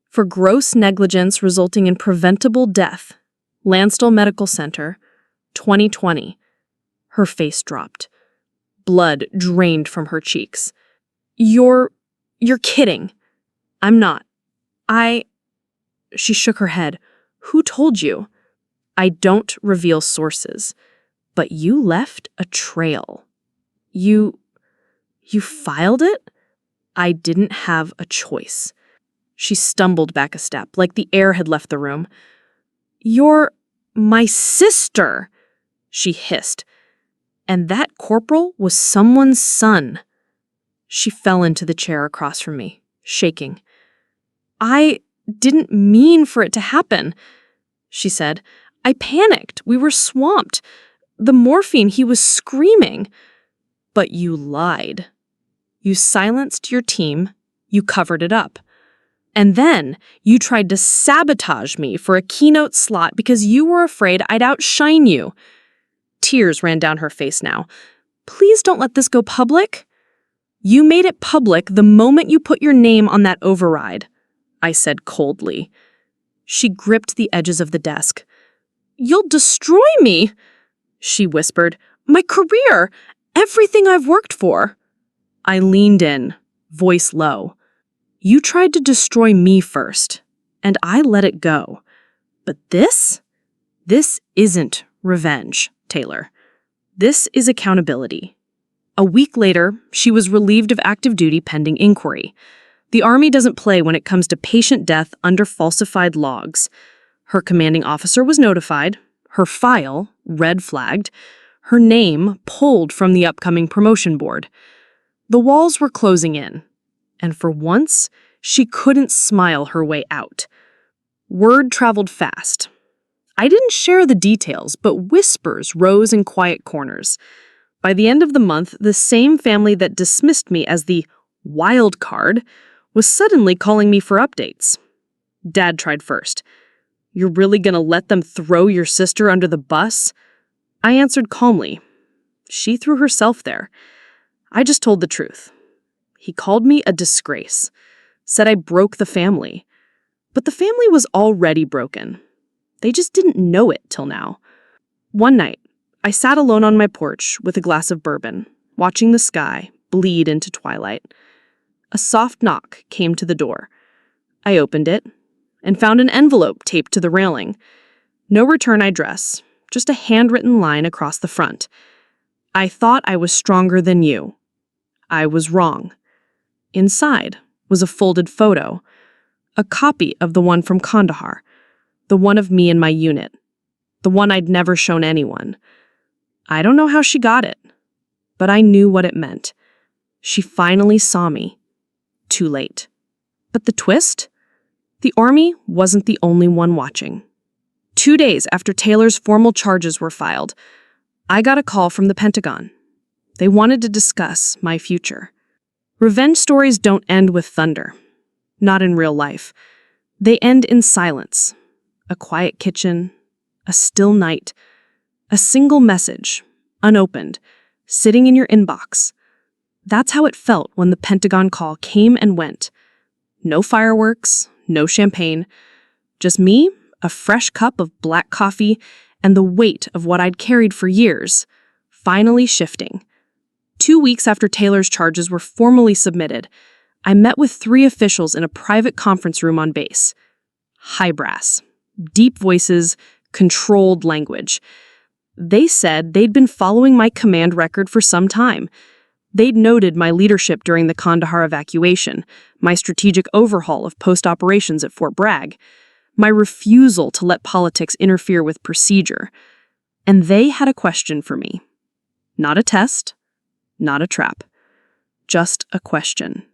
For gross negligence resulting in preventable death. Landstill Medical Center, 2020. Her face dropped. Blood drained from her cheeks. You're kidding. I'm not. She shook her head. Who told you? I don't reveal sources, but you left a trail. You filed it? I didn't have a choice. She stumbled back a step, like the air had left the room. You're my sister, she hissed. And that corporal was someone's son. She fell into the chair across from me, shaking. I didn't mean for it to happen, she said. I panicked. We were swamped. The morphine, he was screaming. But you lied. You silenced your team. You covered it up. And then you tried to sabotage me for a keynote slot because you were afraid I'd outshine you. Tears ran down her face now. Please don't let this go public. You made it public the moment you put your name on that override, I said coldly. She gripped the edges of the desk. You'll destroy me, she whispered. My career, everything I've worked for. I leaned in, voice low. You tried to destroy me first, and I let it go. But this isn't revenge, Taylor. This is accountability. A week later, she was relieved of active duty pending inquiry. The Army doesn't play when it comes to patient death under falsified logs. Her commanding officer was notified, her file red-flagged, her name pulled from the upcoming promotion board. The walls were closing in, and for once, she couldn't smile her way out. Word traveled fast. I didn't share the details, but whispers rose in quiet corners. By the end of the month, the same family that dismissed me as the wild card was suddenly calling me for updates. Dad tried first. You're really gonna let them throw your sister under the bus? I answered calmly. She threw herself there. I just told the truth. He called me a disgrace, said I broke the family. But the family was already broken. They just didn't know it till now. One night, I sat alone on my porch with a glass of bourbon, watching the sky bleed into twilight. A soft knock came to the door. I opened it and found an envelope taped to the railing. No return address, just a handwritten line across the front. I thought I was stronger than you. I was wrong. Inside was a folded photo, a copy of the one from Kandahar, the one of me and my unit, the one I'd never shown anyone. I don't know how she got it, but I knew what it meant. She finally saw me. Too late. But the twist? The Army wasn't the only one watching. 2 days after Taylor's formal charges were filed, I got a call from the Pentagon. They wanted to discuss my future. Revenge stories don't end with thunder. Not in real life. They end in silence. A quiet kitchen, a still night, a single message, unopened, sitting in your inbox. That's how it felt when the Pentagon call came and went. No fireworks, no champagne, just me, a fresh cup of black coffee, and the weight of what I'd carried for years, finally shifting. 2 weeks after Taylor's charges were formally submitted, I met with 3 officials in a private conference room on base. High brass, deep voices, controlled language. They said they'd been following my command record for some time. They'd noted my leadership during the Kandahar evacuation, my strategic overhaul of post-operations at Fort Bragg, my refusal to let politics interfere with procedure. And they had a question for me. Not a test, not a trap. Just a question.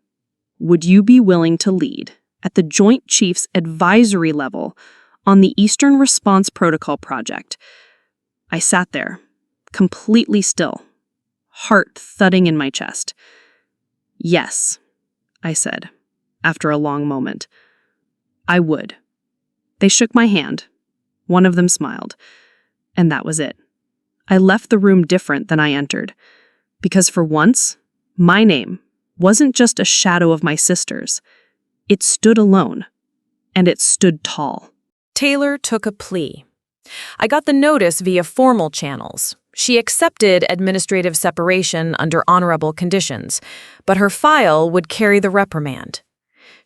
Would you be willing to lead at the Joint Chiefs Advisory level on the Eastern Response Protocol project? I sat there, completely still, heart thudding in my chest. Yes, I said, after a long moment. I would. They shook my hand. One of them smiled. And that was it. I left the room different than I entered. Because for once, my name wasn't just a shadow of my sister's. It stood alone. And it stood tall. Taylor took a plea. I got the notice via formal channels. She accepted administrative separation under honorable conditions, but her file would carry the reprimand.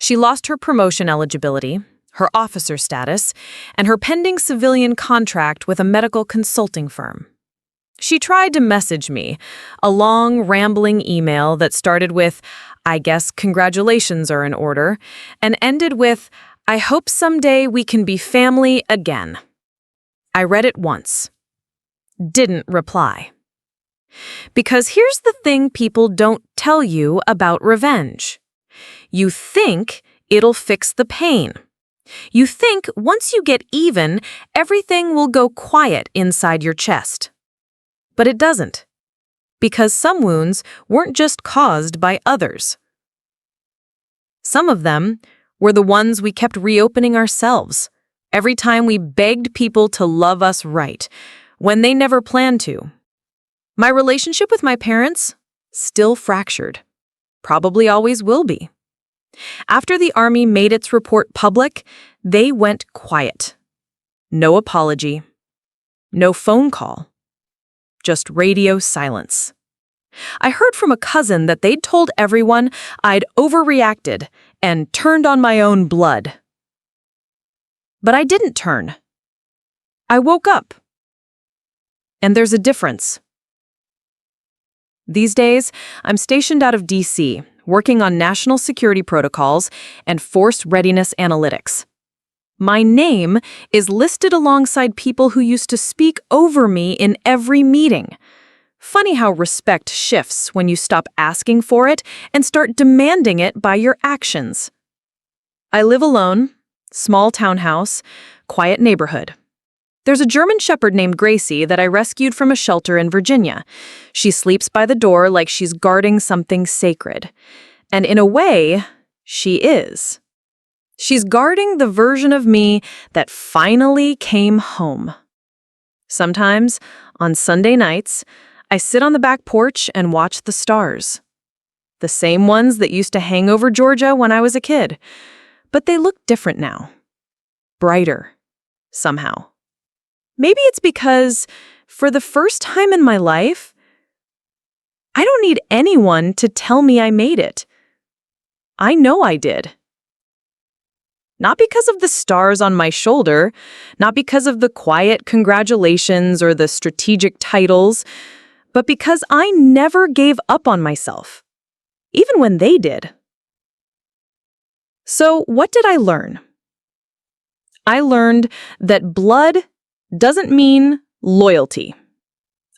She lost her promotion eligibility, her officer status, and her pending civilian contract with a medical consulting firm. She tried to message me, a long, rambling email that started with, "I guess congratulations are in order," and ended with, "I hope someday we can be family again." I read it once. Didn't reply. Because here's the thing people don't tell you about revenge. You think it'll fix the pain. You think once you get even, everything will go quiet inside your chest. But it doesn't. Because some wounds weren't just caused by others. Some of them were the ones we kept reopening ourselves, every time we begged people to love us right, when they never planned to. My relationship with my parents, still fractured. Probably always will be. After the Army made its report public, they went quiet. No apology. No phone call. Just radio silence. I heard from a cousin that they'd told everyone I'd overreacted and turned on my own blood. But I didn't turn. I woke up. And there's a difference. These days, I'm stationed out of D.C., working on national security protocols and force readiness analytics. My name is listed alongside people who used to speak over me in every meeting. Funny how respect shifts when you stop asking for it and start demanding it by your actions. I live alone, small townhouse, quiet neighborhood. There's a German shepherd named Gracie that I rescued from a shelter in Virginia. She sleeps by the door like she's guarding something sacred. And in a way, she is. She's guarding the version of me that finally came home. Sometimes, on Sunday nights, I sit on the back porch and watch the stars. The same ones that used to hang over Georgia when I was a kid. But they look different now. Brighter, somehow. Maybe it's because, for the first time in my life, I don't need anyone to tell me I made it. I know I did. Not because of the stars on my shoulder, not because of the quiet congratulations or the strategic titles, but because I never gave up on myself, even when they did. So, what did I learn? I learned that blood doesn't mean loyalty.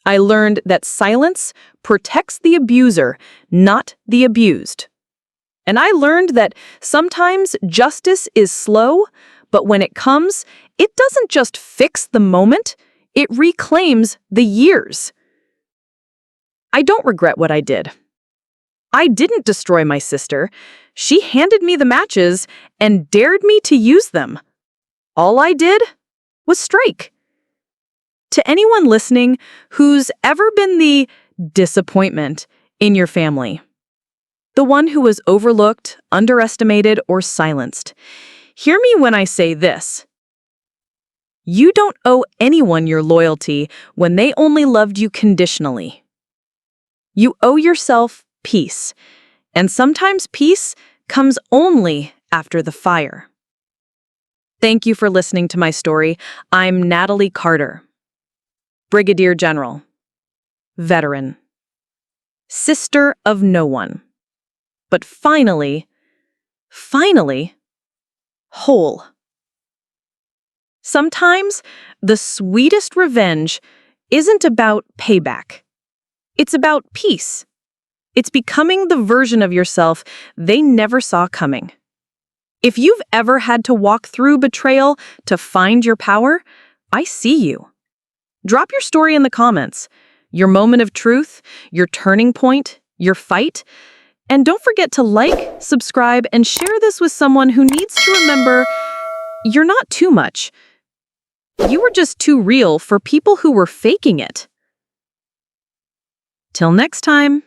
I learned that silence protects the abuser, not the abused. And I learned that sometimes justice is slow, but when it comes, it doesn't just fix the moment, it reclaims the years. I don't regret what I did. I didn't destroy my sister. She handed me the matches and dared me to use them. All I did was strike. To anyone listening who's ever been the disappointment in your family, the one who was overlooked, underestimated, or silenced, hear me when I say this. You don't owe anyone your loyalty when they only loved you conditionally. You owe yourself peace, and sometimes peace comes only after the fire. Thank you for listening to my story. I'm Natalie Carter. Brigadier General, veteran, sister of no one, but finally, whole. Sometimes the sweetest revenge isn't about payback. It's about peace. It's becoming the version of yourself they never saw coming. If you've ever had to walk through betrayal to find your power, I see you. Drop your story in the comments, your moment of truth, your turning point, your fight, And don't forget to like, subscribe, and share this with someone who needs to remember you're not too much. You were just too real for people who were faking it. Till next time.